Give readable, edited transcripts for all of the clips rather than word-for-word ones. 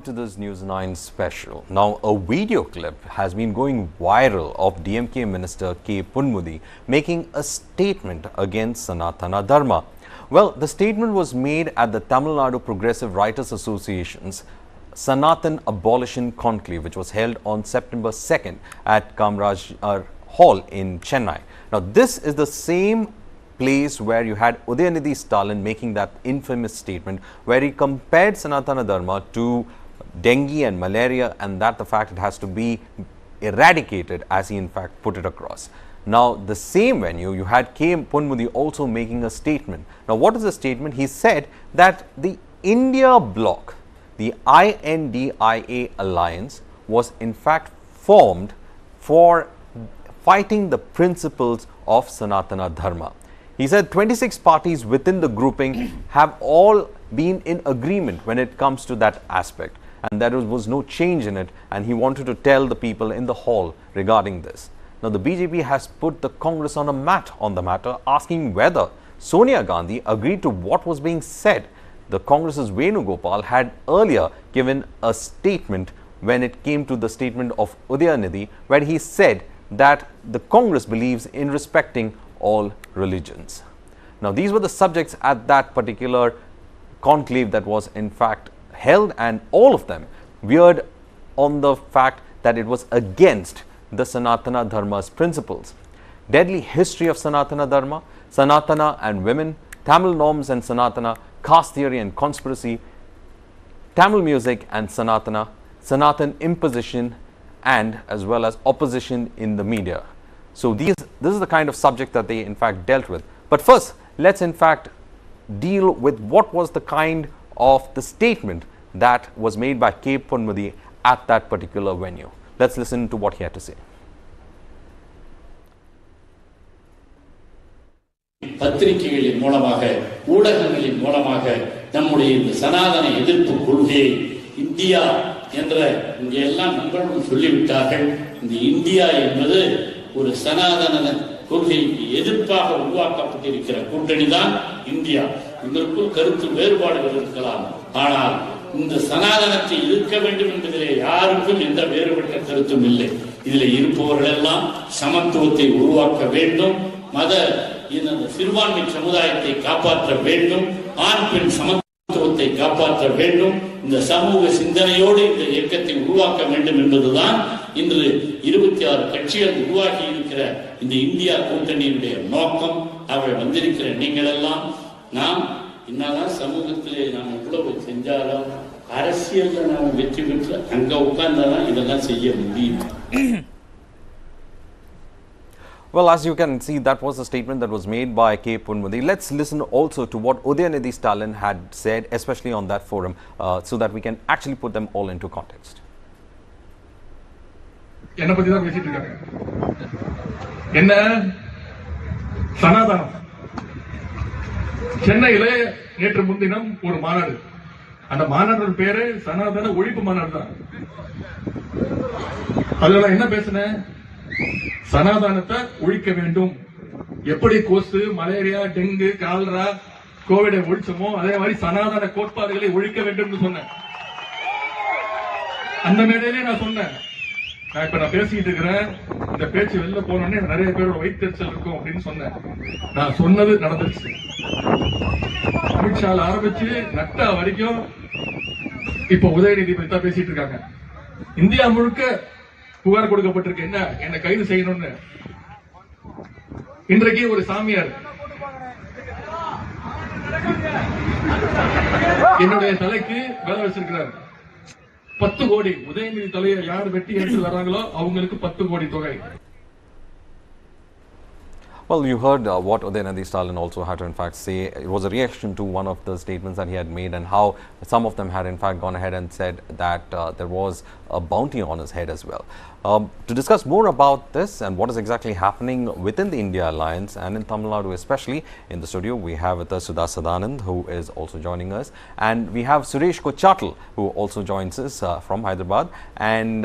To this News 9 special. Now, a video clip has been going viral of DMK Minister K. Ponmudi making a statement against Sanatana Dharma. Well, the statement was made at the Tamil Nadu Progressive Writers Association's Sanatan Abolition Conclave, which was held on September 2nd at Kamraj Hall in Chennai. Now, this is the same place where you had Udhyanidhi Stalin making that infamous statement where he compared Sanatana Dharma to dengue and malaria, and that the fact it has to be eradicated, as he in fact put it across. Now, the same venue, you had K. Ponmudi also making a statement. Now, what is the statement? He said that the India bloc, the I.N.D.I.A alliance, was in fact formed for fighting the principles of Sanatana Dharma. He said 26 parties within the grouping have all been in agreement when it comes to that aspect, and there was no change in it, and he wanted to tell the people in the hall regarding this. Now, the BJP has put the Congress on the matter, asking whether Sonia Gandhi agreed to what was being said. The Congress's Venugopal had earlier given a statement when it came to the statement of Udhayanidhi, where he said that the Congress believes in respecting all religions. Now, these were the subjects at that particular conclave that was in fact held, and all of them veered on the fact that it was against the Sanatana Dharma's principles. Deadly history of Sanatana Dharma, Sanatana and women, Tamil norms and Sanatana, caste theory and conspiracy, Tamil music and Sanatana, Sanatan imposition, and as well as opposition in the media. So this is the kind of subject that they in fact dealt with. But first, let's in fact deal with what was the kind of the statement that was made by K. Ponmudi at that particular venue. Let's listen to what he had to say. பத்திரிகைகளின் மூலமாக ஊடகங்களின் மூலமாக நம்முடைய இந்த சனாதன எதிர்ப்பு கொள்கையை India என்ற இங்க எல்லாம் நண்பர்களும் சொல்லிவிட்டார்கள். இந்த இந்தியா என்பது ஒரு சனாதன கொள்கைக்கு எதிர்ப்பாக உருவாக்கப்பட்டிருக்கிற கூட்டணி தான் இந்தியா. இதற்குள் கருத்து வேறுபாடுகள் இருக்கலாம், ஆனால் இந்த சனாதனத்தை எதிர்க்க வேண்டும் என்பதிலே யாருக்கும் எந்த வேறுபட்ட கருத்தும் இல்லை. இதில் இருப்பவர்கள் எல்லாம் சமத்துவத்தை உருவாக்க வேண்டும், மத சிறுபான்மை சமுதாயத்தை காப்பாற்ற வேண்டும், ஆண் பெண் சமத்துவத்தை காப்பாற்ற வேண்டும், இந்த சமூக சிந்தனையோடு இந்த இயக்கத்தை உருவாக்க வேண்டும் என்பதுதான் இன்று 26 கட்சிகள் உருவாக்கி இருக்கிற இந்த இந்தியா கூட்டணியினுடைய நோக்கம். அவர்கள் வந்திருக்கிற நீங்கள் எல்லாம் நாம் என்னதான் சமூகத்திலே நாம் எவ்வளவு செஞ்சாலும் அரசியல்ல நாம் வெற்றி பெற்று அங்க உட்கார்ந்தாதான் இதெல்லாம் செய்ய முடியும். Well, as you can see, that was a statement that was made by K. Ponmudi. Let's listen also to what Udhyanidhi Stalin had said, especially on that forum, so that we can actually put them all into context. என்ன பத்தி தான் பேசிட்டு இருக்காங்க. என்ன சனாதனம். சென்னையில நேற்று முன்தினம் ஒரு மாநாடு. அந்த மாநாடு பேரு சனாதன ஒழிப்பு மாநாடு தான். அதுல நான் என்ன பேசினேன்? சனாதனத்தை ஒழிக்க வேண்டும். எப்படி கொசு, மலேரியா, டெங்கு, காலரா, கோவிடை ஒழிச்சமோ அதே மாதிரி சனாதன கோட்பாடுகளை ஒழிக்க வேண்டும் சொன்னேன். அந்த மேடையிலே நான் சொன்னேன், நான் இப்ப பேசிட்டு இருக்கிறேன், இந்த பேச்சு வெளில போனோடனே நிறைய பேரோட வயிற்றுச்சல் இருக்கும் அப்படின்னு சொன்னேன். நான் சொன்னது நடந்துருச்சு. அமித்ஷால ஆரம்பிச்சு நட்டா வரைக்கும் இப்ப உதயநிதி பத்தி தான் பேசிட்டு இருக்காங்க. இந்தியா முழுக்க புகார் கொடுக்கப்பட்டிருக்கு, என்ன கைது செய்யணும்னு. இன்றைக்கு ஒரு சாமியார் என்னுடைய தலைக்கு வேலை வச்சிருக்கிறார். 10 கோடி. உதயநிதி தலையை யார் வெட்டி எடுத்து வர்றாங்களோ அவங்களுக்கு 10 கோடி தொகை. Well, you heard what Udhyanidhi Stalin also had to in fact say. It was a reaction to one of the statements that he had made, and how some of them had in fact gone ahead and said that there was a bounty on his head as well. To discuss more about this and what is exactly happening within the India Alliance and in Tamil Nadu especially, in the studio we have with us Sudha Sadanand, who is also joining us, and we have Suresh Kochatal, who also joins us from Hyderabad, and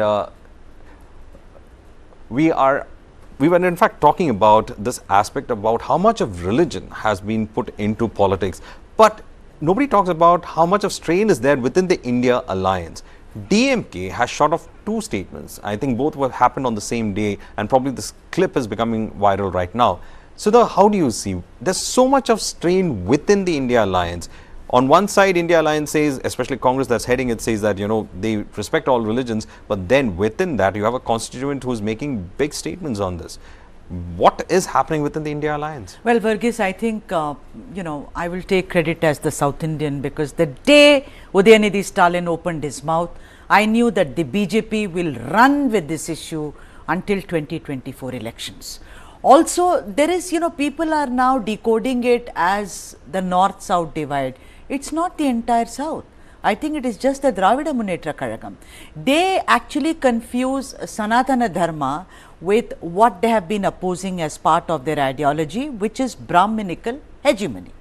we were in fact talking about this aspect about how much of religion has been put into politics, but nobody talks about how much of strain is there within the India Alliance. DMK has shot off two statements. I think both have happened on the same day, and probably this clip is becoming viral right now. So, how do you see? There's so much of strain within the India alliance. On one side, India alliance says, especially Congress that's heading it, says that, they respect all religions, but then within that, you have a constituent who's making big statements on this. What is happening within the India alliance? Well, Varghese, I think, I will take credit as the South Indian, because the day Udhyanidhi Stalin opened his mouth, I knew that the BJP will run with this issue until 2024 elections. Also, there is, people are now decoding it as the North-South divide. It's not the entire South. I think it is just the Dravida Munnetra Kazhagam. They actually confuse Sanatana Dharma with what they have been opposing as part of their ideology, which is Brahminical hegemony.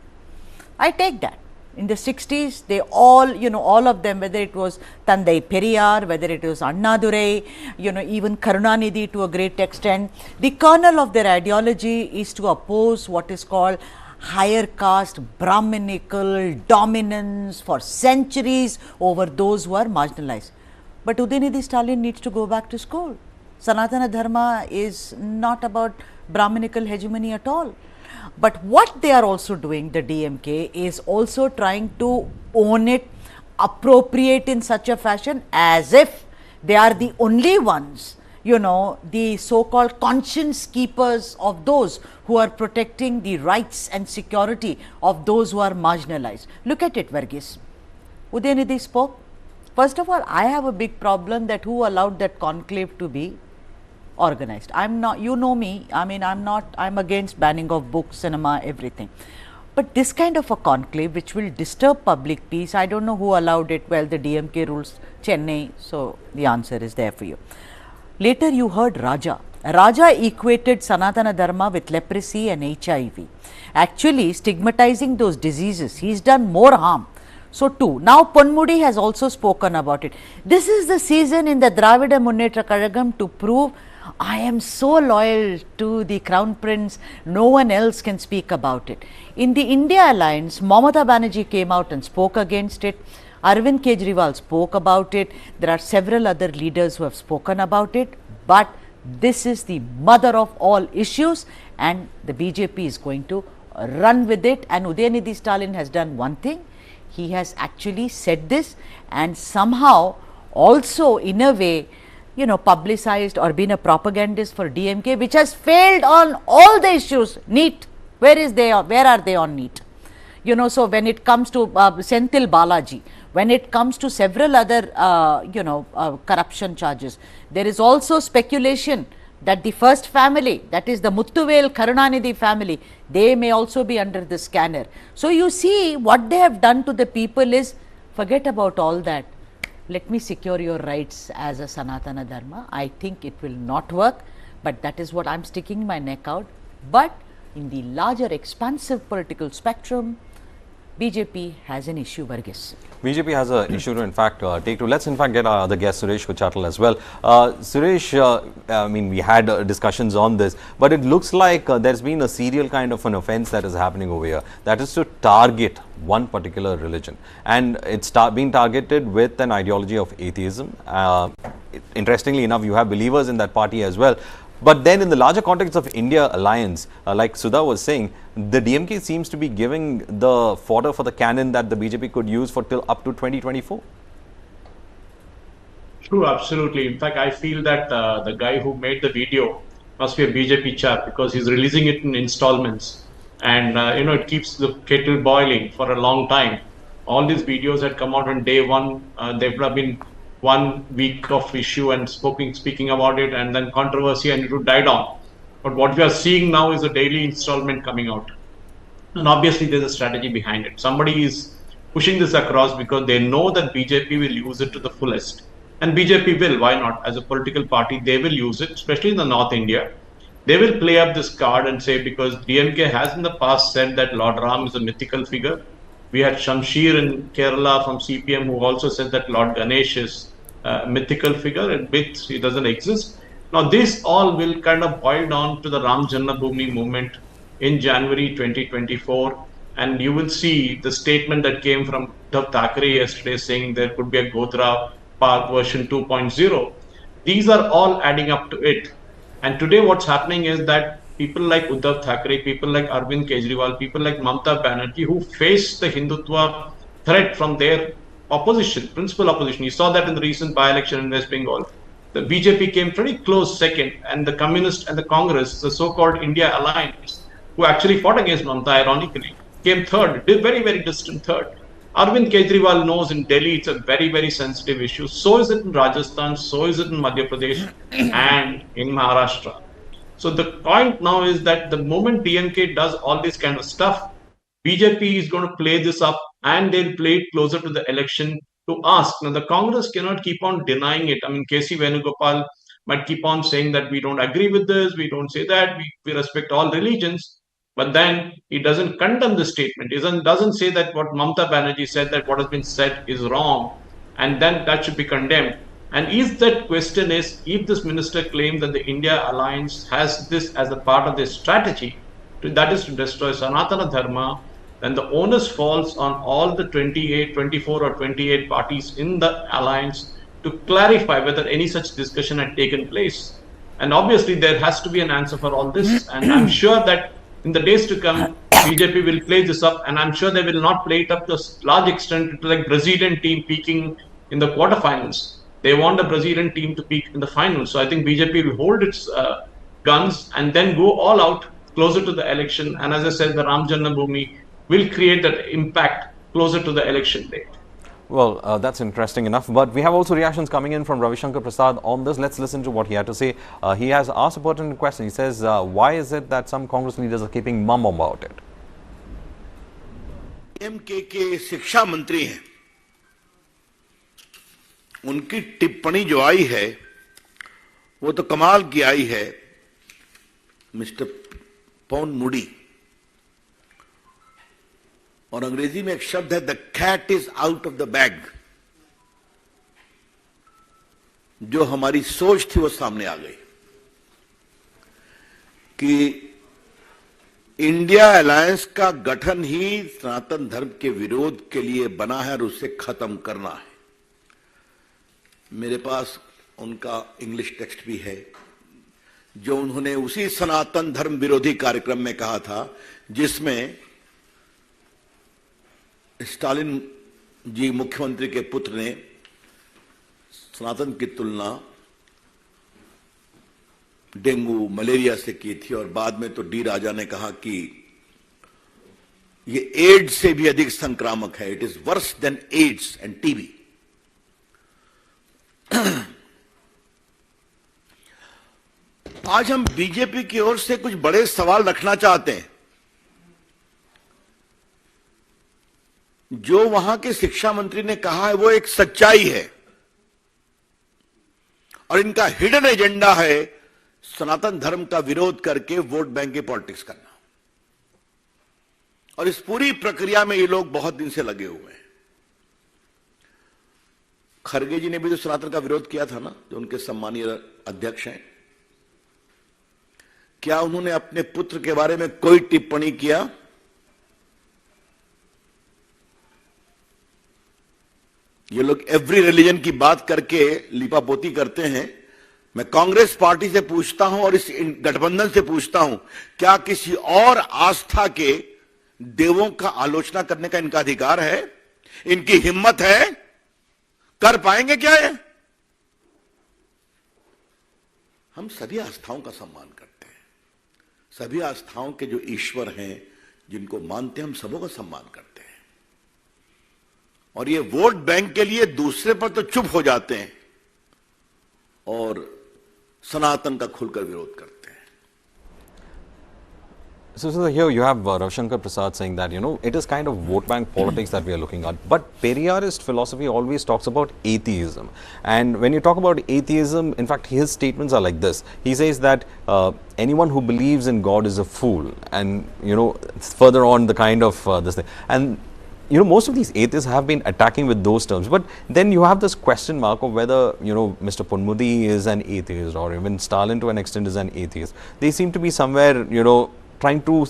I take that. In the 60s, they all, all of them, whether it was Tandai Periyar, whether it was Annadurai, even Karunanidhi to a great extent, the kernel of their ideology is to oppose what is called higher caste Brahminical dominance for centuries over those who are marginalized. But Udhyanidhi Stalin needs to go back to school. Sanatana Dharma is not about Brahminical hegemony at all. But what they are also doing, the DMK, is also trying to own it, appropriate in such a fashion as if they are the only ones, the so-called conscience keepers of those who are protecting the rights and security of those who are marginalized. Look at it, Varghese. Udhayanidhi spoke. First of all, I have a big problem that who allowed that conclave to be organized. I'm not, me, I'm against banning of books, cinema, everything. But this kind of a conclave which will disturb public peace, I don't know who allowed it. Well, the DMK rules Chennai, so the answer is there for you. Later you heard Raja. Raja equated Sanatana Dharma with leprosy and HIV. Actually stigmatizing those diseases, he's done more harm. So too, now Ponmudi has also spoken about it. This is the season in the Dravida Munnetra Kazhagam to prove I am so loyal to the Crown Prince, no one else can speak about it. In the India alliance, Mamata Banerjee came out and spoke against it. Arvind Kejriwal spoke about it. There are several other leaders who have spoken about it. But this is the mother of all issues, and the BJP is going to run with it. And Udhayanidhi Stalin has done one thing. He has actually said this and somehow also in a way, publicized or been a propagandist for DMK, which has failed on all the issues. NEET, where are they on NEET? So when it comes to Senthil Balaji, when it comes to several other, corruption charges, there is also speculation that the first family, that is the Muthuvel Karunanidhi family, they may also be under the scanner. So you see what they have done to the people is, forget about all that. Let me secure your rights as a Sanatana Dharma. I think it will not work, but that is what I'm sticking my neck out. But in the larger expansive political spectrum, BJP has an issue, Varghese. BJP has an issue to in fact take to. Let's in fact get our other guest Suresh Kuchatal as well. Suresh, we had discussions on this, but it looks like there's been a serial kind of an offense that is happening over here. That is to target one particular religion, and it's being targeted with an ideology of atheism. Interestingly enough, you have believers in that party as well. But then in the larger context of India alliance, like Sudha was saying, the DMK seems to be giving the fodder for the cannon that the BJP could use for till up to 2024. True, absolutely. In fact, I feel that the guy who made the video must be a BJP chap, because he's releasing it in installments. And, it keeps the kettle boiling for a long time. All these videos had come out on day one. They've been 1 week of issue and speaking about it, and then controversy, and it would die down. But what we are seeing now is a daily installment coming out. And obviously there's a strategy behind it. Somebody is pushing this across because they know that BJP will use it to the fullest. And BJP will, why not? As a political party, they will use it, especially in the North India. They will play up this card and say, because DMK has in the past said that Lord Ram is a mythical figure. We had Shamsheer in Kerala from CPM who also said that Lord Ganesh is mythical figure, and which it doesn't exist. Now this all will kind of boil down to the Ram Janmabhoomi movement in January 2024, and you will see the statement that came from Uddhav Thackeray yesterday saying there could be a Godhra path version 2.0. These are all adding up to it. And today what's happening is that people like Uddhav Thackeray, people like Arvind Kejriwal, people like Mamata Banerjee, who face the Hindutva threat from their opposition, principal opposition. You saw that in the recent by-election in West Bengal. The BJP came pretty close second, and the Communist and the Congress, the so-called India alliance, who actually fought against Mamata, ironically, came third, very, very distant third. Arvind Kejriwal knows in Delhi it's a very, very sensitive issue. So is it in Rajasthan, so is it in Madhya Pradesh and in Maharashtra. So the point now is that the moment DMK does all this kind of stuff, BJP is going to play this up and they'll play it closer to the election to ask. Now, the Congress cannot keep on denying it. I mean, K.C. Venugopal might keep on saying that we don't agree with this, we don't say that, we respect all religions. But then he doesn't condemn the statement. He doesn't say that what Mamata Banerjee said, that what has been said is wrong, and then that should be condemned. And if that question is, if this minister claims that the India alliance has this as a part of their strategy, that is to destroy Sanatana Dharma, then the onus falls on all the 24 or 28 parties in the alliance to clarify whether any such discussion had taken place. And obviously there has to be an answer for all this, and I'm sure that in the days to come, BJP will play this up, and I'm sure they will not play it up to a large extent to like Brazilian team peaking in the quarterfinals. They want the Brazilian team to peak in the finals. So I think BJP will hold its guns and then go all out closer to the election. And as I said, the Ram Janmabhoomi will create that impact closer to the election date. Well, that's interesting enough. But we have also reactions coming in from Ravi Shankar Prasad on this. Let's listen to what he had to say. He has asked a pertinent question. He says, why is it that some Congress leaders are keeping mum about it? DMK के शिक्षा मंत्री हैं, उनकी टिप्पणी जो आई है वो तो कमाल की आई है। मिस्टर पोनमुडी, और अंग्रेजी में एक शब्द है, the cat is out of the bag. जो हमारी सोच थी वो सामने आ गई कि इंडिया अलायंस का गठन ही सनातन धर्म के विरोध के लिए बना है और उसे खत्म करना है। मेरे पास उनका इंग्लिश टेक्स्ट भी है जो उन्होंने उसी सनातन धर्म विरोधी कार्यक्रम में कहा था जिसमें स्टालिन जी मुख्यमंत्री के पुत्र ने सनातन की तुलना डेंगू मलेरिया से की थी, और बाद में तो डी राजा ने कहा कि ये एड्स से भी अधिक संक्रामक है, it is worse than AIDS and TB. आज हम बीजेपी की ओर से कुछ बड़े सवाल रखना चाहते हैं। जो वहां के शिक्षा मंत्री ने कहा है वो एक सच्चाई है, और इनका हिडन एजेंडा है सनातन धर्म का विरोध करके वोट बैंक की पॉलिटिक्स करना। और इस पूरी प्रक्रिया में ये लोग बहुत दिन से लगे हुए हैं। खरगे जी ने भी तो सनातन का विरोध किया था ना, जो उनके सम्मानीय अध्यक्ष हैं। क्या उन्होंने अपने पुत्र के बारे में कोई टिप्पणी किया? ये लोग एवरी रिलीजन की बात करके लिपापोती करते हैं। मैं कांग्रेस पार्टी से पूछता हूं और इस गठबंधन से पूछता हूं, क्या किसी और आस्था के देवों का आलोचना करने का इनका अधिकार है? इनकी हिम्मत है? कर पाएंगे क्या ये? हम सभी आस्थाओं का सम्मान करते हैं। सभी आस्थाओं के जो ईश्वर हैं, जिनको मानते हैं, हम सबों का सम्मान करते हैं। और ये वोट बैंक के लिए दूसरे पर तो चुप हो जाते हैं और सनातन का खुलकर विरोध करते हैं। So here you have Ravi Shankar Prasad saying that, it is kind of vote bank politics that we are looking at. But Periyarist philosophy always talks about atheism. And when you talk about atheism, in fact, his statements are like this. He says that anyone who believes in God is a fool. And, further on the kind of this thing. And most of these atheists have been attacking with those terms. But then you have this question mark of whether, Mr. Ponmudi is an atheist, or even Stalin to an extent is an atheist. They seem to be somewhere, trying to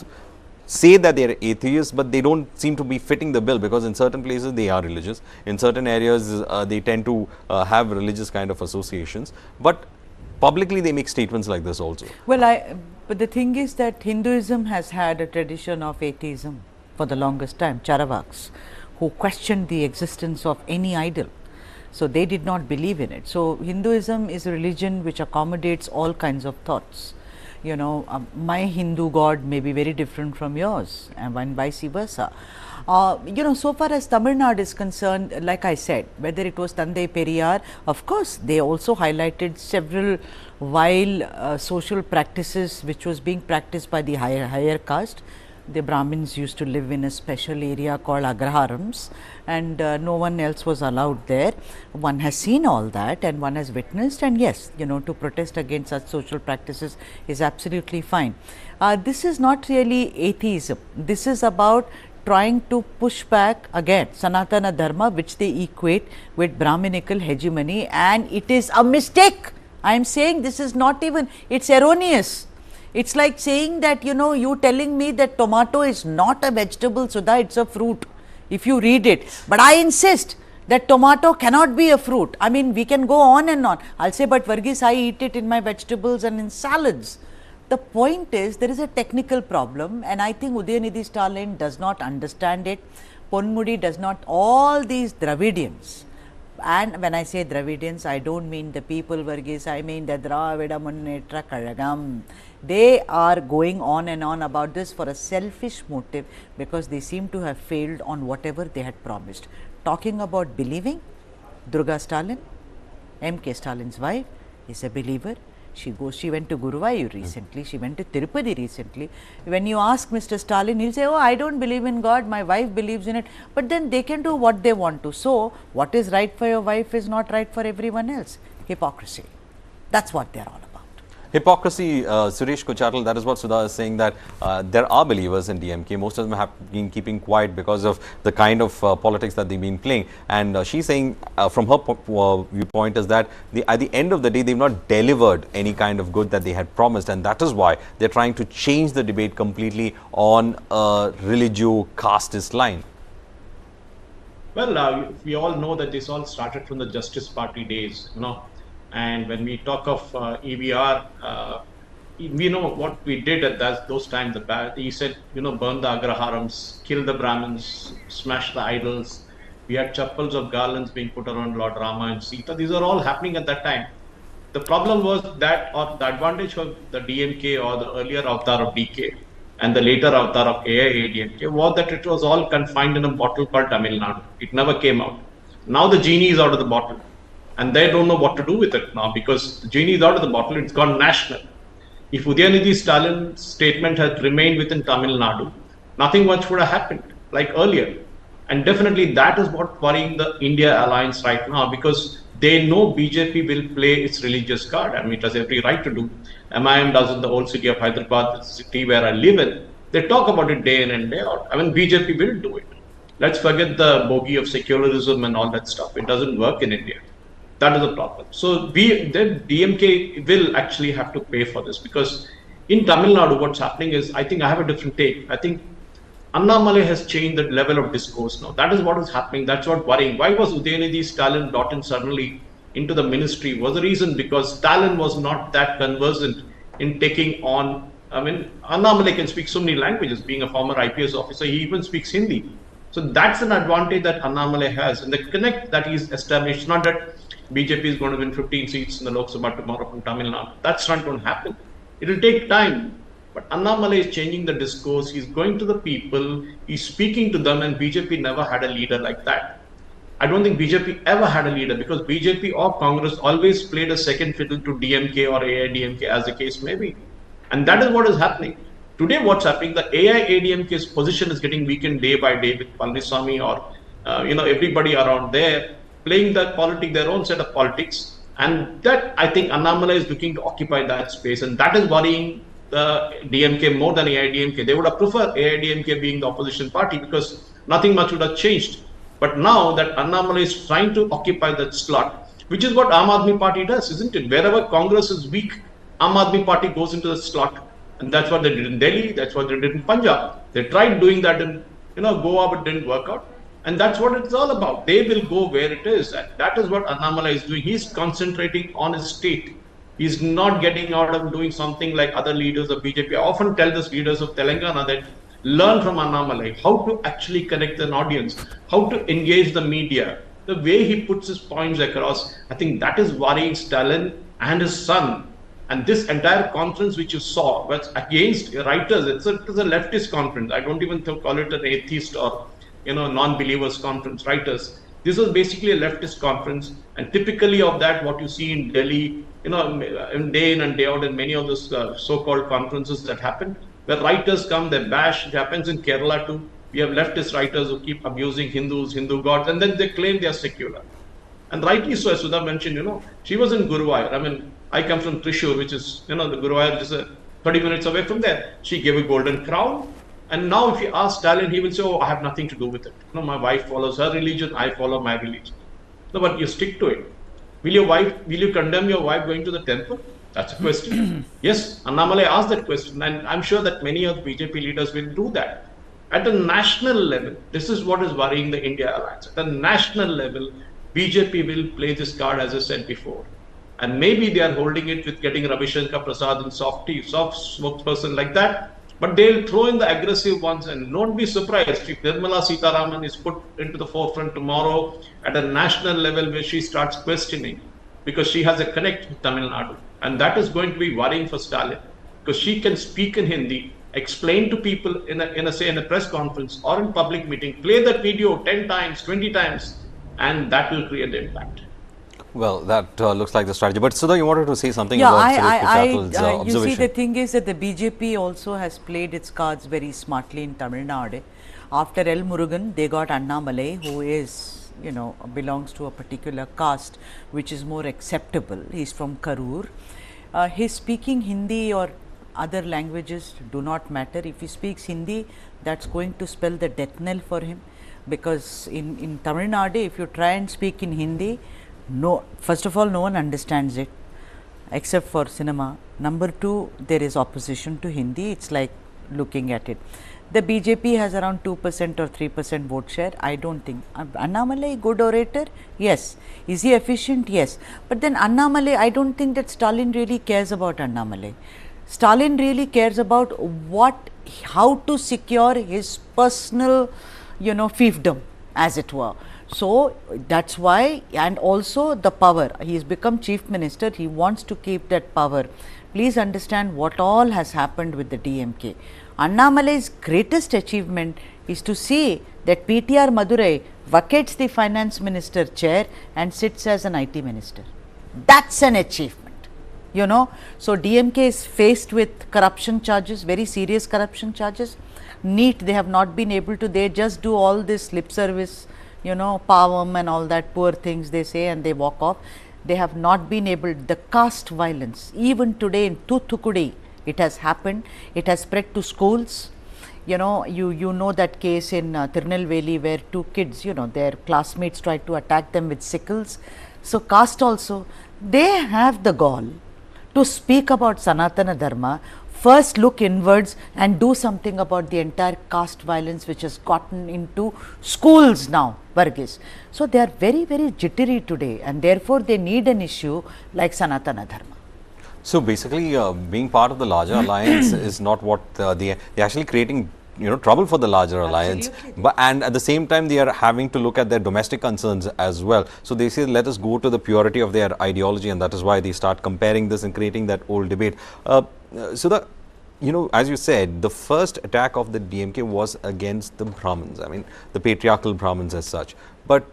say that they're atheists, but they don't seem to be fitting the bill, because in certain places they are religious, in certain areas they tend to have religious kind of associations, but publicly they make statements like this also. Well, but the thing is that Hinduism has had a tradition of atheism for the longest time, Charavaks, who questioned the existence of any idol. So, they did not believe in it. So, Hinduism is a religion which accommodates all kinds of thoughts. You know, my Hindu God may be very different from yours, and vice versa. You know, so far as Tamil Nadu is concerned, like I said, whether it was Tandai Periyar, of course, they also highlighted several vile social practices which was being practiced by the higher caste. The Brahmins used to live in a special area called Agraharams, and no one else was allowed there. One has seen all that and one has witnessed, and yes, you know, to protest against such social practices is absolutely fine. This is not really atheism. This is about trying to push back again Sanatana Dharma, which they equate with Brahminical hegemony, and it is a mistake. I am saying this is not even, it's erroneous. It's like saying that, you know, you telling me that tomato is not a vegetable, Sudha, it's a fruit, if you read it. But I insist that tomato cannot be a fruit. I mean, we can go on and on. I'll say, but Varghese, I eat it in my vegetables and in salads. The point is, there is a technical problem, and I think Udhyanidhi Stalin does not understand it. Ponmudi does not. All these Dravidians, and when I say Dravidians, I don't mean the people, Varghese, I mean the Dravida Munnetra Kazhagam. They are going on and on about this for a selfish motive, because they seem to have failed on whatever they had promised. Talking about believing, Durga Stalin, M.K. Stalin's wife, is a believer. She went to Guruvayur recently, she went to Tirupati recently. When you ask Mr. Stalin, he'll say, oh, I don't believe in God, my wife believes in it. But then they can do what they want to. So, what is right for your wife is not right for everyone else. Hypocrisy. That's what they are all about. Hypocrisy, Suresh Kochatal, that is what Sudha is saying, that there are believers in DMK. Most of them have been keeping quiet because of the kind of politics that they've been playing. And she's saying, from her viewpoint, is that at the end of the day, they've not delivered any kind of good that they had promised. And that is why they're trying to change the debate completely on a religio-casteist line. Well, we all know that this all started from the Justice Party days, you know. And when we talk of EVR, we know what we did at those times. He said, you know, burn the Agraharams, kill the Brahmins, smash the idols. We had chapels of garlands being put around Lord Rama and Sita. These are all happening at that time. The problem was that, or the advantage of the DMK or the earlier avatar of DK and the later avatar of I.N.D.I.A was that it was all confined in a bottle called Tamil Nadu. It never came out. Now the genie is out of the bottle. And they don't know what to do with it now, because the genie is out of the bottle, it's gone national. If Udhyanidhi Stalin's statement had remained within Tamil Nadu, nothing much would have happened like earlier. And definitely that is what worrying the India alliance right now, because they know BJP will play its religious card. I mean, it has every right to do. MIM does in the old city of Hyderabad, the city where I live in. They talk about it day in and day out. I mean, BJP will do it. Let's forget the bogey of secularism and all that stuff. It doesn't work in India. That is a problem. So then DMK will actually have to pay for this, because in Tamil Nadu, what's happening is, I think I have a different take. I think Annamalai has changed the level of discourse now. That is what is happening. That's what worrying. Why was Udhayanidhi Stalin brought in suddenly into the ministry? Was the reason because Stalin was not that conversant in taking on. I mean, Annamalai can speak so many languages. Being a former IPS officer, he even speaks Hindi. So that's an advantage that Annamalai has, and the connect that he's established. Not that BJP is going to win 15 seats in the Lok Sabha tomorrow from Tamil Nadu. That's not going to happen. It will take time. But Annamalai is changing the discourse. He's going to the people. He's speaking to them, and BJP never had a leader like that. I don't think BJP ever had a leader, because BJP or Congress always played a second fiddle to DMK or AIDMK, as the case may be. And that is what is happening. Today, what's happening, the AIADMK's position is getting weakened day by day with Palaniswamy or everybody around there playing their own set of politics, and that I think Annamalai is looking to occupy that space, and that is worrying the DMK more than AIDMK. They would have preferred AIDMK being the opposition party, because nothing much would have changed. But now that Annamalai is trying to occupy that slot, which is what Aam Aadmi Party does, isn't it? Wherever Congress is weak, Aam Aadmi Party goes into the slot, and that's what they did in Delhi, that's what they did in Punjab. They tried doing that in, Goa, but didn't work out. And that's what it's all about. They will go where it is. And that is what Annamalai is doing. He's concentrating on his state. He's not getting out of doing something like other leaders of BJP. I often tell these leaders of Telangana that learn from Annamalai how to actually connect an audience, how to engage the media. The way he puts his points across, I think that is worrying Stalin and his son. And this entire conference which you saw was against writers. It's a leftist conference. I don't even call it an atheist or non-believers conference, writers. This was basically a leftist conference, and typically of that, what you see in Delhi, in day in and day out, in many of those so-called conferences that happen, where writers come, they bash. It happens in Kerala too. We have leftist writers who keep abusing Hindus, Hindu gods, and then they claim they are secular. And rightly so, as Sudha mentioned, she was in Guruvayur. I mean, I come from Trishur, which is, the Guruvayur is 30 minutes away from there. She gave a golden crown. And now if you ask Stalin, he will say, oh, I have nothing to do with it. My wife follows her religion, I follow my religion. No, but you stick to it. Will you condemn your wife going to the temple? That's a question. Yes, Annamalai asked that question, and I'm sure that many of the BJP leaders will do that. At the national level, this is what is worrying the India alliance. At the national level, BJP will play this card, as I said before. And maybe they are holding it with getting Ravi Shankar Prasad and soft spokesperson like that. But they'll throw in the aggressive ones, and don't be surprised if Nirmala Sitharaman is put into the forefront tomorrow at a national level where she starts questioning, because she has a connect with Tamil Nadu. And that is going to be worrying for Stalin, because she can speak in Hindi, explain to people in a press conference or in public meeting, play that video 10 times, 20 times, and that will create impact. Well, that looks like the strategy. But Sudha, you wanted to say something about Suresh observation. You see, the thing is that the BJP also has played its cards very smartly in Tamil Nadu. After L. Murugan, they got Annamalai, who is, belongs to a particular caste, which is more acceptable. He's from Karur. His speaking Hindi or other languages do not matter. If he speaks Hindi, that's going to spell the death knell for him. Because in Tamil Nadu, if you try and speak in Hindi, first of all, no one understands it except for cinema. Number two, there is opposition to Hindi. It's like looking at it. The BJP has around 2% or 3% vote share. I don't think. Annamalai, good orator? Yes. Is he efficient? Yes. But then Annamalai, I don't think that Stalin really cares about Annamalai. Stalin really cares about how to secure his personal, fiefdom, as it were. So that's why, and also the power. He has become chief minister. He wants to keep that power. Please understand what all has happened with the DMK. Annamalai's greatest achievement is to see that PTR Madurai vacates the finance minister chair and sits as an IT minister. That's an achievement, So DMK is faced with corruption charges, very serious corruption charges. NEET, they have not been able to, they just do all this lip service, Pavam and all that poor things they say, and they walk off. They have not been able, the caste violence, even today in Thoothukudi, it has happened. It has spread to schools. You know that case in Tirunelveli where two kids, their classmates tried to attack them with sickles. So caste also, they have the gall to speak about Sanatana Dharma. First look inwards and do something about the entire caste violence which has gotten into schools now, Varghese. So they are very, very jittery today, and therefore they need an issue like Sanatana Dharma. So basically, being part of the larger alliance is not what they're actually creating, trouble for the larger alliance. And at the same time, they are having to look at their domestic concerns as well. So they say, let us go to the purity of their ideology, and that is why they start comparing this and creating that old debate. So as you said, the first attack of the DMK was against the Brahmins. I mean, the patriarchal Brahmins as such. But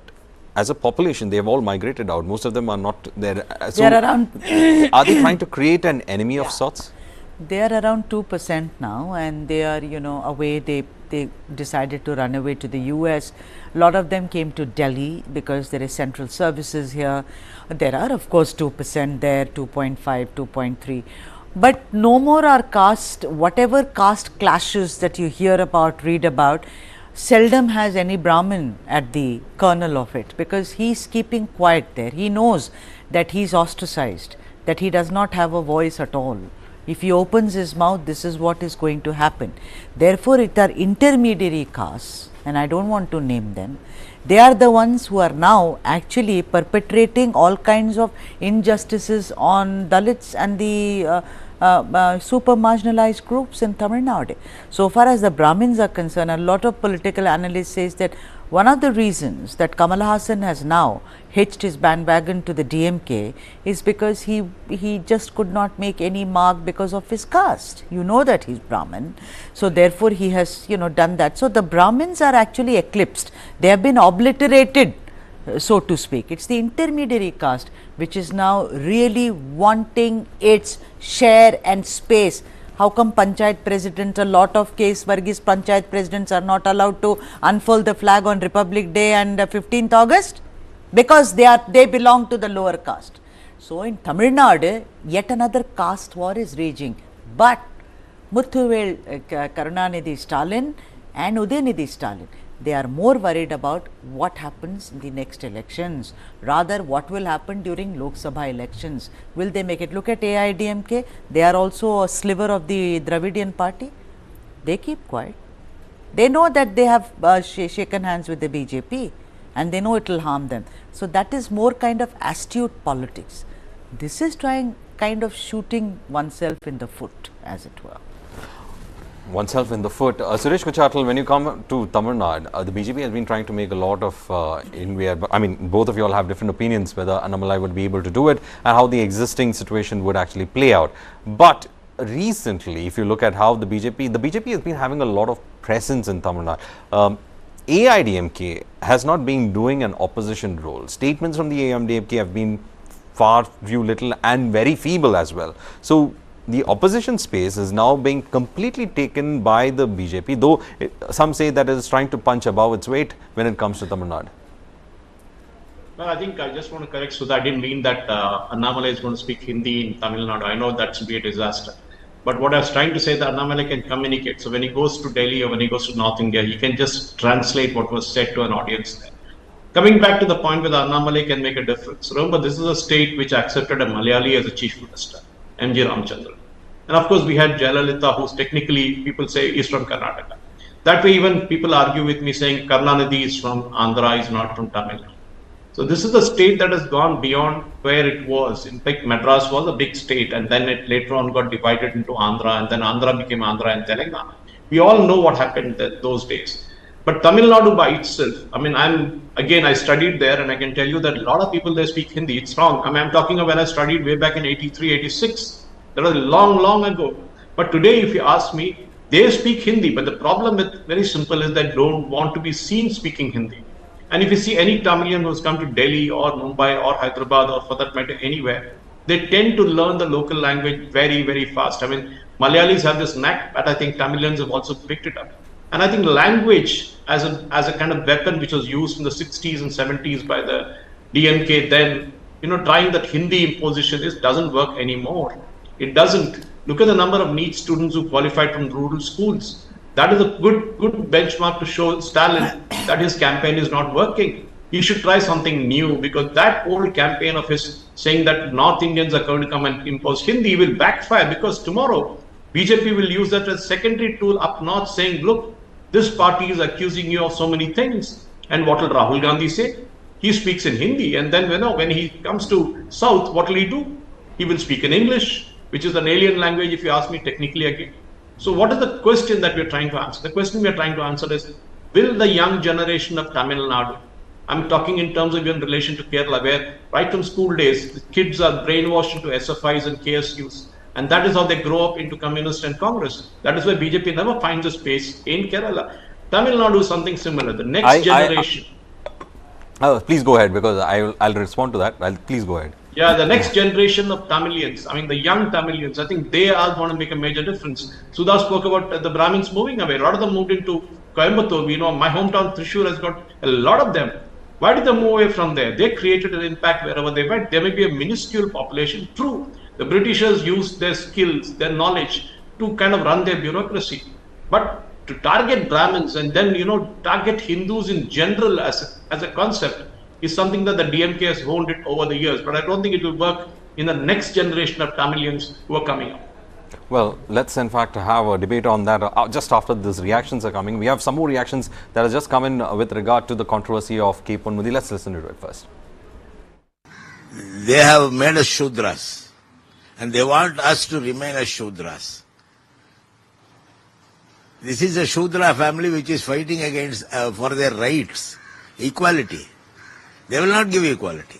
as a population, they have all migrated out. Most of them are not there. So they are around. Are they trying to create an enemy of sorts? They are around 2% now, and they are, away. They decided to run away to the US. A lot of them came to Delhi because there is central services here. There are, of course, 2% there, 2.5, 2.3. But no more are caste, whatever caste clashes that you hear about, read about, seldom has any Brahmin at the kernel of it, because he is keeping quiet there. He knows that he is ostracized, that he does not have a voice at all. If he opens his mouth, this is what is going to happen. Therefore, it are intermediary castes, and I don't want to name them. They are the ones who are now actually perpetrating all kinds of injustices on Dalits and the super marginalized groups in Tamil Nadu. So far as the Brahmins are concerned, a lot of political analysts says that one of the reasons that Kamal Hassan has now hitched his bandwagon to the DMK is because he just could not make any mark because of his caste. You know that he is Brahmin. So therefore, he has done that. So the Brahmins are actually eclipsed. They have been obliterated, so to speak. It is the intermediary caste which is now really wanting its share and space. How come Panchayat presidents, a lot of case Varghese Panchayat presidents are not allowed to unfold the flag on Republic Day and 15th August? Because they belong to the lower caste. So in Tamil Nadu, yet another caste war is raging. But Muthuvel Karunanidhi Stalin and Udhyanidhi Stalin, they are more worried about what happens in the next elections, rather what will happen during Lok Sabha elections. Will they make it? Look at I.N.D.I.A, they are also a sliver of the Dravidian party. They keep quiet. They know that they have shaken hands with the BJP and they know it will harm them. So that is more kind of astute politics. This is trying kind of shooting oneself in the foot, as it were. Oneself in the foot. Suresh Kuchatal, when you come to Tamil Nadu, the BJP has been trying to make a lot of inroads. I mean, both of you all have different opinions whether Annamalai would be able to do it and how the existing situation would actually play out. But recently, if you look at how the BJP has been having a lot of presence in Tamil Nadu. A.I.D.M.K has not been doing an opposition role. Statements from the A.I.D.M.K have been far few little and very feeble as well. So the opposition space is now being completely taken by the BJP, though some say that it is trying to punch above its weight when it comes to Tamil Nadu. Well, I think I just want to correct Sudha. I didn't mean that Annamalai is going to speak Hindi in Tamil Nadu. I know that should be a disaster. But what I was trying to say, that Annamalai can communicate. So when he goes to Delhi or when he goes to North India, he can just translate what was said to an audience there. Coming back to the point whether Annamalai can make a difference. Remember, this is a state which accepted a Malayali as a chief minister, M.G. Ramchandran. And of course, we had Jayalalitha, who's technically, people say, is from Karnataka. That way, even people argue with me saying Karunanidhi is from Andhra, is not from Tamil Nadu. So this is a state that has gone beyond where it was. In fact, Madras was a big state, and then it later on got divided into Andhra, and then Andhra became Andhra and Telangana. We all know what happened those days. But Tamil Nadu by itself, I mean, I studied there, and I can tell you that a lot of people there speak Hindi. It's wrong. I mean, I'm talking of when I studied way back in 83, 86. That was long ago. But today, if you ask me, they speak Hindi. But the problem with very simple is that they don't want to be seen speaking Hindi. And if you see any Tamilian who's come to Delhi or Mumbai or Hyderabad or for that matter anywhere, they tend to learn the local language very, very fast. I mean, Malayalis have this knack, but I think Tamilians have also picked it up. And I think language as a kind of weapon which was used in the 60s and 70s by the DMK then, trying that Hindi imposition doesn't work anymore. It doesn't. Look at the number of NEET students who qualified from rural schools. That is a good benchmark to show Stalin that his campaign is not working. He should try something new, because that old campaign of his saying that North Indians are going to come and impose Hindi will backfire, because tomorrow BJP will use that as secondary tool up north, saying, look, this party is accusing you of so many things. And what will Rahul Gandhi say? He speaks in Hindi, and then when he comes to south, what will he do? He will speak in English, which is an alien language if you ask me technically again. So what is the question that we're trying to answer? The question we're trying to answer is, will the young generation of Tamil Nadu, I'm talking in terms of in relation to Kerala, where right from school days, the kids are brainwashed into SFIs and KSUs. And that is how they grow up into communist and Congress. That is why BJP never finds a space in Kerala. Tamil Nadu is something similar. The next generation. Please go ahead, because I'll respond to that. Please go ahead. Yeah, the next generation of Tamilians, I mean the young Tamilians, I think they are going to make a major difference. Sudha spoke about the Brahmins moving away. A lot of them moved into Coimbatore. My hometown Thrissur has got a lot of them. Why did they move away from there? They created an impact wherever they went. There may be a minuscule population. True, the Britishers used their skills, their knowledge to kind of run their bureaucracy. But to target Brahmins and then, target Hindus in general as a concept is something that the DMK has honed it over the years. But I don't think it will work in the next generation of Tamilians who are coming up. Well, let's in fact have a debate on that just after these reactions are coming. We have some more reactions that have just come in with regard to the controversy of K. Ponmudi. Let's listen to it first. They have made us Shudras, and they want us to remain as Shudras. This is a Shudra family which is fighting against for their rights, equality. They will not give equality.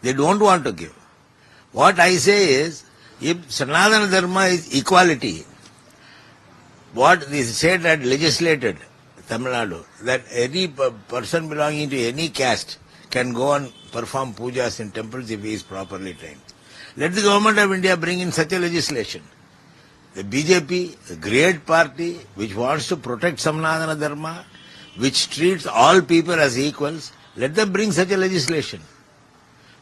They don't want to give. What I say is, if Sanatana Dharma is equality, what the state had legislated, Tamil Nadu, that any person belonging to any caste can go and perform pujas in temples if he is properly trained. Let the government of India bring in such a legislation. The BJP, a great party which wants to protect Sanatana Dharma, which treats all people as equals, let them bring such a legislation.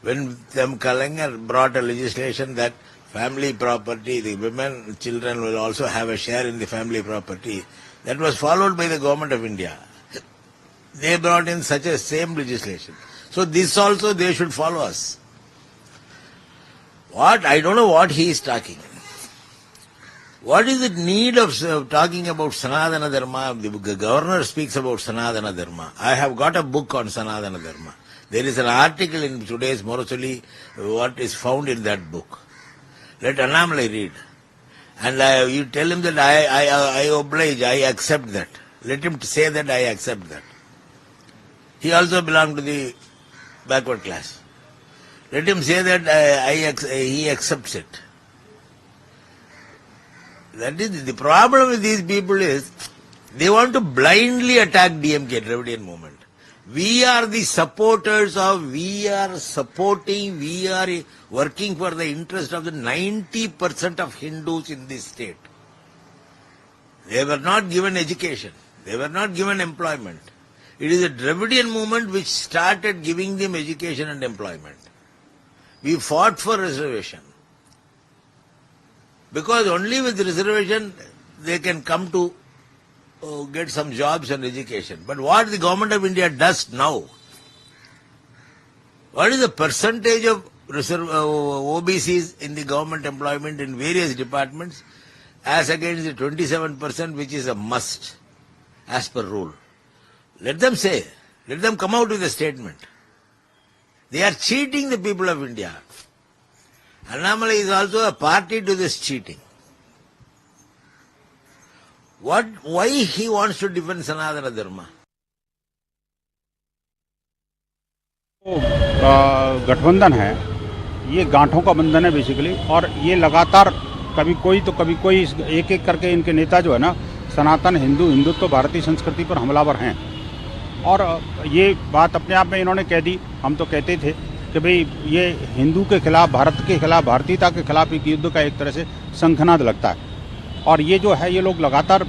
When them Kalangar brought a legislation that family property, the women, children will also have a share in the family property, that was followed by the government of India. They brought in such a same legislation. So this also they should follow us. I don't know what he is talking. What is the need of talking about Sanatana Dharma? The governor speaks about Sanatana Dharma. I have got a book on Sanatana Dharma. There is an article in today's Morosali, what is found in that book. Let Annamalai read. And you tell him that I oblige, I accept that. Let him say that I accept that. He also belonged to the backward class. Let him say that he accepts it. That is the problem with these people is they want to blindly attack DMK, Dravidian movement. We are the supporters of, we are supporting, we are working for the interest of the 90% of Hindus in this state. They were not given education. They were not given employment. It is a Dravidian movement which started giving them education and employment. We fought for reservation. Because only with reservation they can come to get some jobs and education. But what the government of India does now, what is the percentage of OBCs in the government employment in various departments as against the 27% which is a must as per rule? Let them say, let them come out with a statement. They are cheating the people of India. Annamalai is also a party to this cheating. Why he wants to defend Sanatana Dharma? गठबंधन है, ये गांठों का बंधन है basically, और ये लगातार कभी कोई तो कभी कोई एक एक करके इनके नेता जो है ना सनातन हिंदुत्व भारतीय संस्कृति पर हमलावर हैं। और ये बात अपने आप में इन्होंने कह दी। हम तो कहते थे कि भाई ये हिंदू के खिलाफ, भारत के खिलाफ, भारतीयता के खिलाफ एक युद्ध का एक तरह से शंखनाद लगता है। और ये जो है ये लोग लगातार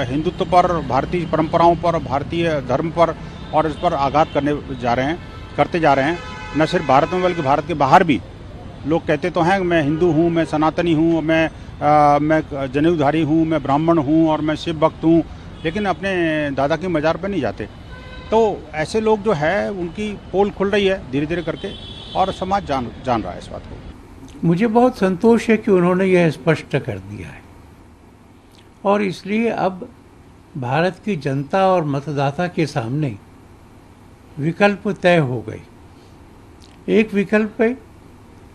हिंदुत्व पर, भारतीय परंपराओं पर, भारतीय धर्म पर और इस पर आघात करते जा रहे हैं। न सिर्फ भारत में बल्कि भारत के बाहर भी लोग कहते तो हैं मैं हिंदू हूँ, मैं सनातनी हूँ, मैं जनेऊधारी हूँ, मैं ब्राह्मण हूँ और मैं शिव भक्त हूँ, लेकिन अपने दादा की मज़ार पर नहीं जाते। तो ऐसे लोग जो है उनकी पोल खुल रही है धीरे धीरे करके और समाज जान रहा है इस बात को। मुझे बहुत संतोष है कि उन्होंने यह स्पष्ट कर दिया है और इसलिए अब भारत की जनता और मतदाता के सामने विकल्प तय हो गए। एक विकल्प है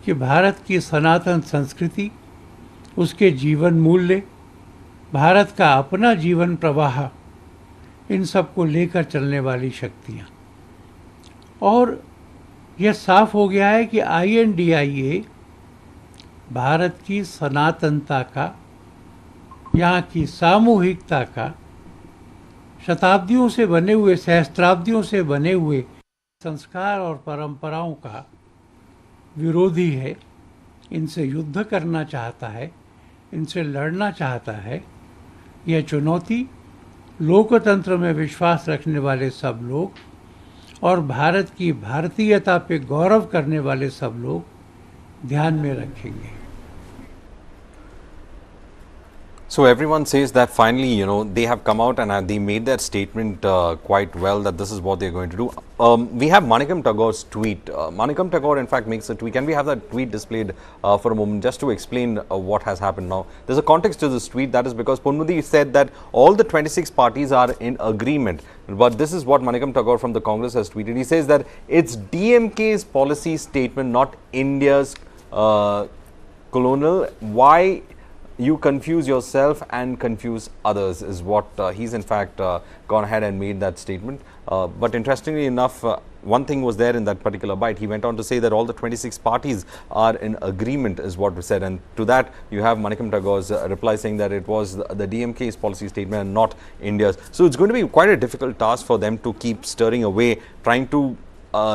कि भारत की सनातन संस्कृति, उसके जीवन मूल्य, भारत का अपना जीवन प्रवाह, इन सब को लेकर चलने वाली शक्तियाँ। और यह साफ हो गया है कि I.N.D.I.A भारत की सनातनता का, यहाँ की सामूहिकता का, शताब्दियों से बने हुए, सहस्त्राब्दियों से बने हुए संस्कार और परंपराओं का विरोधी है। इनसे युद्ध करना चाहता है, इनसे लड़ना चाहता है। यह चुनौती लोकतंत्र में विश्वास रखने वाले सब लोग और भारत की भारतीयता पे गौरव करने वाले सब लोग ध्यान में रखेंगे। So everyone says that finally, they have come out and they made that statement quite well, that this is what they're going to do. We have Manikam Tagore's tweet. Manikam Tagore, in fact, makes a tweet. Can we have that tweet displayed for a moment just to explain what has happened now? There's a context to this tweet. That is because Ponmudi said that all the 26 parties are in agreement. But this is what Manikam Tagore from the Congress has tweeted. He says that it's DMK's policy statement, not India's colonial. Why you confuse yourself and confuse others is what he's in fact gone ahead and made that statement. But interestingly enough, one thing was there in that particular bite. He went on to say that all the 26 parties are in agreement is what was said, and to that you have Manikam Tagore's reply saying that it was the DMK's policy statement and not India's. So it's going to be quite a difficult task for them to keep stirring away, trying to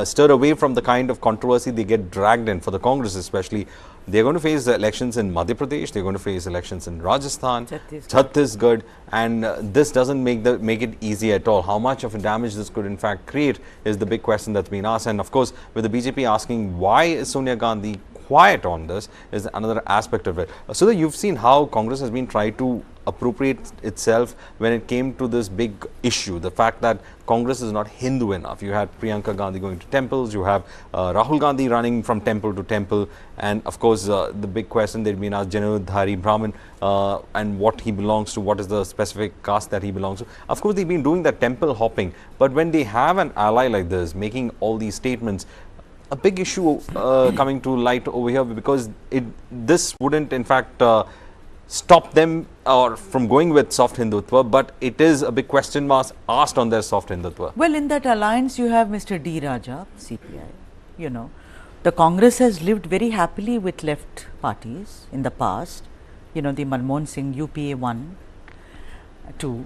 stir away from the kind of controversy they get dragged in, for the Congress especially. They're going to face elections in Madhya Pradesh, they're going to face elections in Rajasthan, Chhattisgarh, and this doesn't make it easy at all. How much of a damage this could in fact create is the big question that's been asked. And of course, with the BJP asking why is Sonia Gandhi quiet on this is another aspect of it. So that you've seen how Congress has been trying to appropriate itself when it came to this big issue, the fact that Congress is not Hindu enough. You had Priyanka Gandhi going to temples, you have Rahul Gandhi running from temple to temple, and of course the big question they've been asked, Udhyanidhi Brahmin, and what he belongs to, what is the specific caste that he belongs to. Of course they've been doing that temple hopping, but when they have an ally like this making all these statements, a big issue coming to light over here, because this wouldn't in fact stop them or from going with soft Hindutva, but it is a big question mark asked on their soft Hindutva. Well, in that alliance you have Mr. D. Raja, CPI, the Congress has lived very happily with left parties in the past, the Manmohan Singh UPA 1, 2.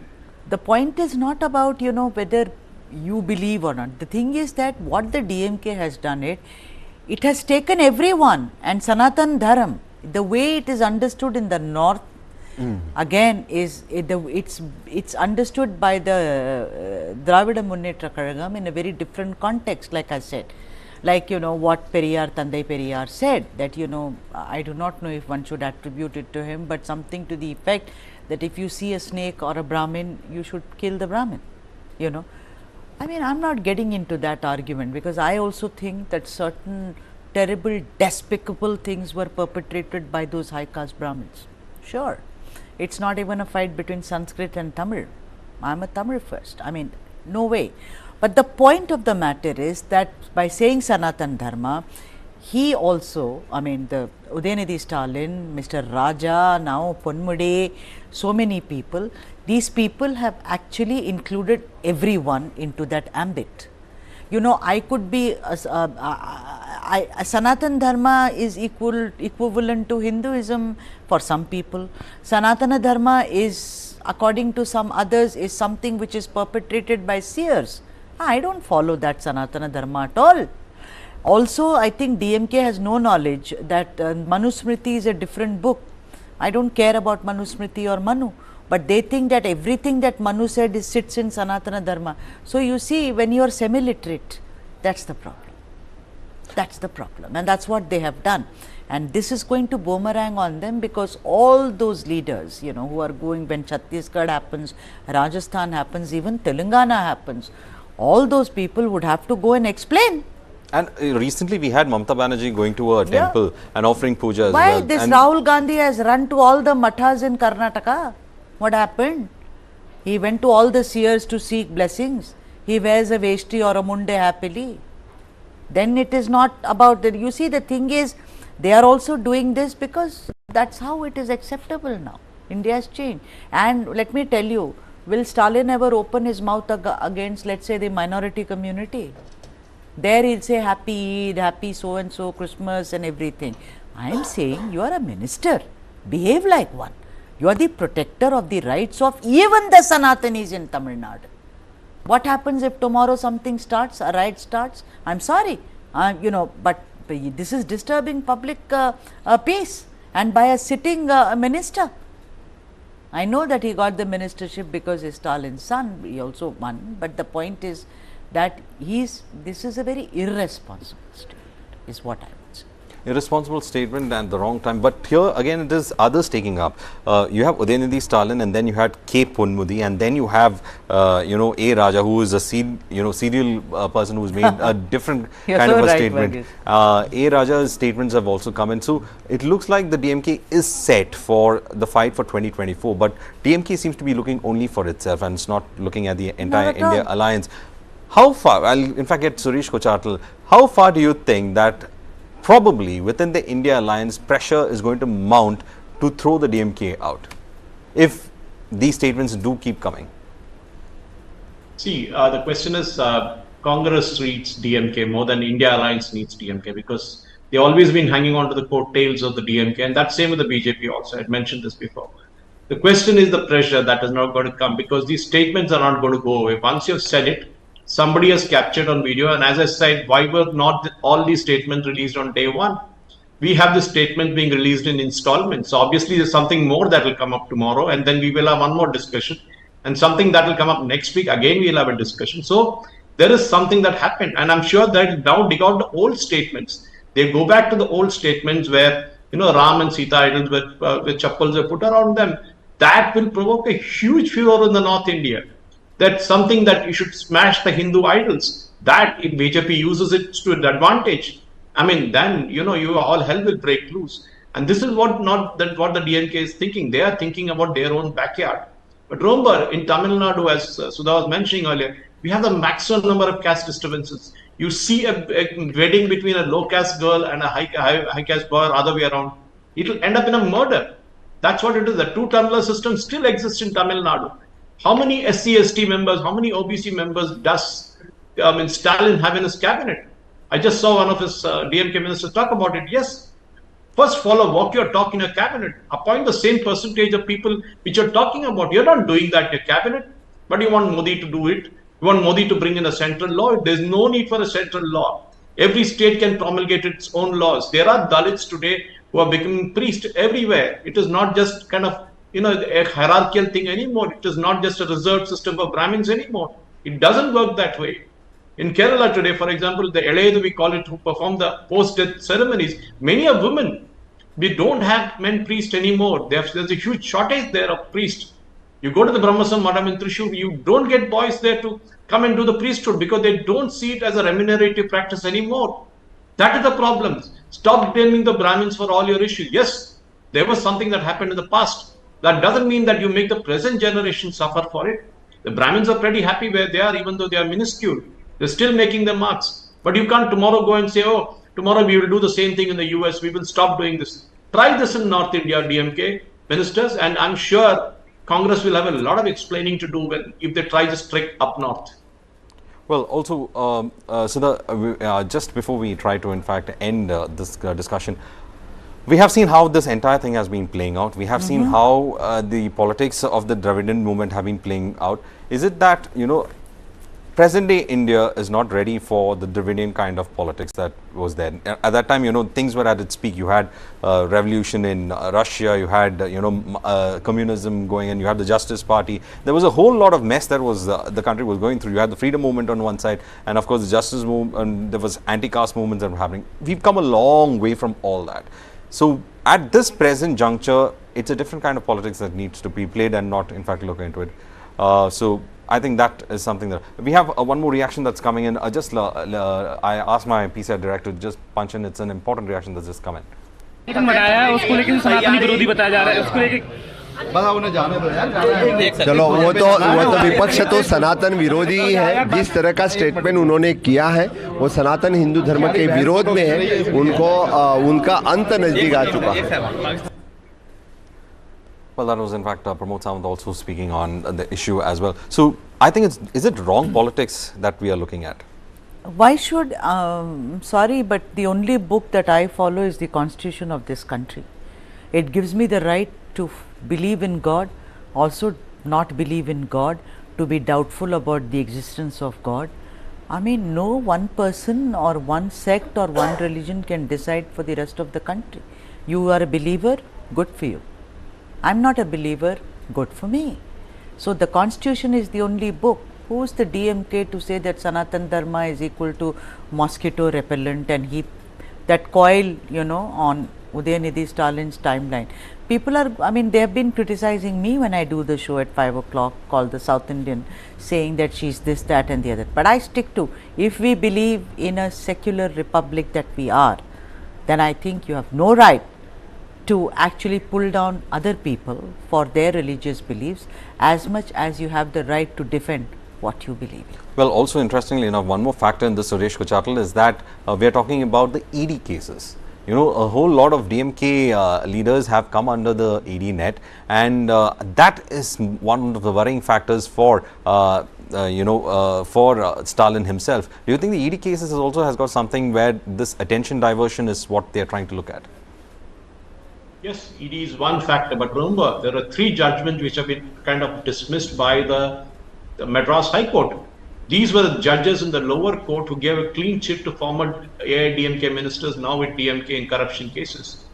The point is not about, whether you believe or not. The thing is that what the DMK has done it has taken everyone, and Sanatana Dharma, the way it is understood in the north, again it's understood by the Dravida Munnetra Kazhagam in a very different context, like I said. Like what Tandai Periyar said, that I do not know if one should attribute it to him, but something to the effect that if you see a snake or a Brahmin, you should kill the Brahmin, I mean, I'm not getting into that argument, because I also think that certain terrible, despicable things were perpetrated by those high caste Brahmins. Sure, it's not even a fight between Sanskrit and Tamil. I'm a Tamil first. I mean, no way. But the point of the matter is that by saying Sanatana Dharma, he also, I mean, the Udhayanidhi Stalin, Mr. Raja, now Ponmudi, so many people, these people have actually included everyone into that ambit. I could be, Sanatana Dharma is equivalent to Hinduism for some people. Sanatana Dharma is, according to some others, is something which is perpetrated by seers. I don't follow that Sanatana Dharma at all. Also, I think DMK has no knowledge that Manusmriti is a different book. I don't care about Manusmriti or Manu, but they think that everything that Manu said sits in Sanatana Dharma. So, you see, when you are semi-literate, that's the problem. That's the problem, and that's what they have done. And this is going to boomerang on them, because all those leaders, who are going, when Chhattisgarh happens, Rajasthan happens, even Telangana happens, all those people would have to go and explain. And recently we had Mamata Banerjee going to a temple and offering puja as Why well. this Rahul Gandhi has run to all the mathas in Karnataka? What happened? He went to all the seers to seek blessings. He wears a veshti or a munde happily. Then it is not about that. You see, the thing is, they are also doing this because that's how it is acceptable now. India has changed. And let me tell you, will Stalin ever open his mouth against, let's say, the minority community? There he'll say happy Eid, happy so and so, Christmas and everything. I am saying you are a minister, behave like one. You are the protector of the rights of even the Sanatanis in Tamil Nadu. What happens if tomorrow something starts, a riot starts? I'm sorry, but this is disturbing public peace, and by a sitting minister. I know that he got the ministership because he's Stalin's son, he also won, but the point is that this is a very irresponsible statement, is what I would say. irresponsible statement and the wrong time. But here again, it is others taking up. You have Udhyanidhi Stalin, and then you had K. Ponmudi, and then you have A. Raja, who is a serial person who's made a different kind of a statement. A. Raja's statements have also come in. So it looks like the DMK is set for the fight for 2024, but DMK seems to be looking only for itself and it's not looking at the entire India alliance. How far, I'll in fact get Suresh Kochatal, how far do you think that probably within the India alliance pressure is going to mount to throw the DMK out if these statements do keep coming? See, the question is Congress needs DMK more than India alliance needs DMK, because they've always been hanging on to the coattails of the DMK, and that's same with the BJP also. I had mentioned this before. The question is the pressure that is not going to come, because these statements are not going to go away. Once you've said it, somebody has captured on video, and as I said, why were not all these statements released on day one? We have the statement being released in installments. So obviously there's something more that will come up tomorrow, and then we will have one more discussion, and something that will come up next week, again we'll have a discussion. So there is something that happened, and I'm sure that now dig out the old statements. They go back to the old statements where, Ram and Sita idols with chappals were put around them. That will provoke a huge furor in the North India. That's something that you should smash the Hindu idols. That if BJP uses it to its advantage, I mean, then you all hell will break loose. And this is what the DMK is thinking. They are thinking about their own backyard. But remember, in Tamil Nadu, as Sudha was mentioning earlier, we have the maximum number of caste disturbances. You see a wedding between a low caste girl and a high caste boy, or other way around, it will end up in a murder. That's what it is. The two-tumbler system still exists in Tamil Nadu. How many SC/ST members, how many OBC members does Stalin have in his cabinet? I just saw one of his DMK ministers talk about it. Yes. First, follow what you're talking in your cabinet. Appoint the same percentage of people which you're talking about. You're not doing that in your cabinet, but you want Modi to do it. You want Modi to bring in a central law. There's no need for a central law. Every state can promulgate its own laws. There are Dalits today who are becoming priests everywhere. It is not just kind of a hierarchical thing anymore. It is not just a reserved system for Brahmins anymore. It doesn't work that way. In Kerala today, for example, the Elayadu, we call it, who perform the post-death ceremonies, many are women. We don't have men priests anymore. There's a huge shortage there of priests. You go to the Brahmasam Madam in Thrissur, you don't get boys there to come and do the priesthood because they don't see it as a remunerative practice anymore. That is the problem. Stop blaming the Brahmins for all your issues. Yes, there was something that happened in the past. That doesn't mean that you make the present generation suffer for it. The Brahmins are pretty happy where they are, even though they are minuscule. They're still making their marks. But you can't tomorrow go and say, oh, tomorrow we will do the same thing in the US. We will stop doing this. Try this in North India, DMK ministers, and I'm sure Congress will have a lot of explaining to do if they try this trick up north. Well, also, Sudha, just before we try to, in fact, end this discussion, we have seen how this entire thing has been playing out. We have seen how the politics of the Dravidian movement have been playing out. Is it that, present-day India is not ready for the Dravidian kind of politics that was there? At that time, things were at its peak. You had revolution in Russia, you had, communism going, and you had the Justice Party. There was a whole lot of mess that was the country was going through. You had the freedom movement on one side, and of course the justice movement, and there was anti-caste movements that were happening. We've come a long way from all that. So at this present juncture, it's a different kind of politics that needs to be played and not, in fact, look into it. So I think that is something that we have one more reaction that's coming in. I asked my PCI director to just punch in. It's an important reaction that's just come in. चलो वो तो विपक्ष तो सनातन विरोधी ही है. जिस तरह का स्टेटमेंट उन्होंने किया है वो सनातन हिंदू धर्म के विरोध में है. उनका अंत नजदीक आ चुका है. Well, that was in fact Pramod Samant also speaking on the issue as well. So I think is it wrong politics that we are looking at? Why should, sorry, but the only book that I follow is the Constitution of this country. It gives me the right to believe in God, also not believe in God, to be doubtful about the existence of God. I mean, no one person or one sect or one religion can decide for the rest of the country. You are a believer, good for you. I'm not a believer, good for me. So the Constitution is the only book. Who is the DMK to say that Sanatana Dharma is equal to mosquito repellent and he that coil, you know, on Udhyanidhi Stalin's timeline. People are, I mean, they have been criticizing me when I do the show at 5 o'clock called the South Indian, saying that she's this, that and the other. But I stick to, if we believe in a secular republic that we are, then I think you have no right to actually pull down other people for their religious beliefs as much as you have the right to defend what you believe in. Well, also interestingly enough, one more factor in this, Suresh Kochatal, is that we are talking about the ED cases. You know, a whole lot of DMK leaders have come under the ED net, and that is one of the worrying factors for Stalin himself. Do you think the ED cases also has got something where this attention diversion is what they are trying to look at? Yes, ED is one factor, but remember, there are 3 judgments which have been kind of dismissed by the Madras High Court. These were the judges in the lower court who gave a clean chit to former DMK ministers, now with DMK in corruption cases.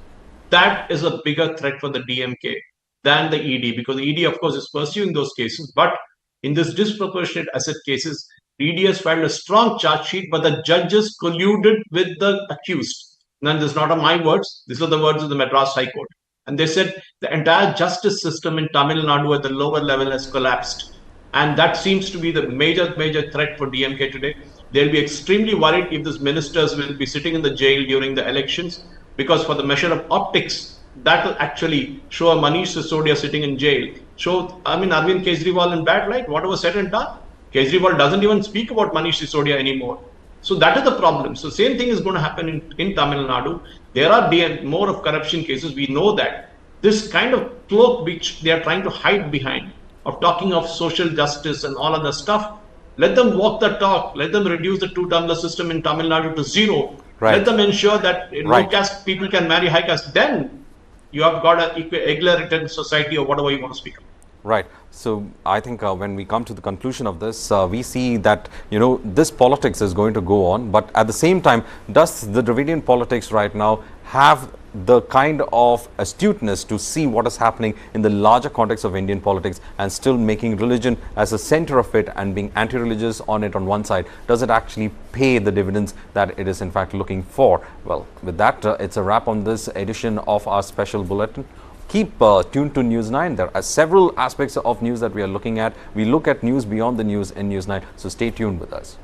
That is a bigger threat for the DMK than the ED, because the ED, of course, is pursuing those cases. But in this disproportionate asset cases, the ED has filed a strong charge sheet, but the judges colluded with the accused. Now, this is not my words. These are the words of the Madras High Court. And they said the entire justice system in Tamil Nadu at the lower level has collapsed. And that seems to be the major threat for DMK today. They'll be extremely worried if these ministers will be sitting in the jail during the elections, because for the measure of optics, that will actually show a Manish Sisodia sitting in jail. Show, I mean, Arvind Kejriwal in bad light, whatever said and done. Kejriwal doesn't even speak about Manish Sisodia anymore. So that is the problem. So same thing is going to happen in Tamil Nadu. There are more of corruption cases. We know that. This kind of cloak which they are trying to hide behind, of talking of social justice and all other stuff, let them walk the talk. Let them reduce the 2-tumbler system in Tamil Nadu to 0. Right. Let them ensure that low caste people can marry high caste. Then you have got an egalitarian society, or whatever you want to speak of. Right. So I think when we come to the conclusion of this, we see that, you know, this politics is going to go on, but at the same time, does the Dravidian politics right now have the kind of astuteness to see what is happening in the larger context of Indian politics and still making religion as a center of it and being anti-religious on it on one side? Does it actually pay the dividends that it is in fact looking for? Well, with that, it's a wrap on this edition of our special bulletin. Keep tuned to News 9. There are several aspects of news that we are looking at. We look at news beyond the news in News 9. So stay tuned with us.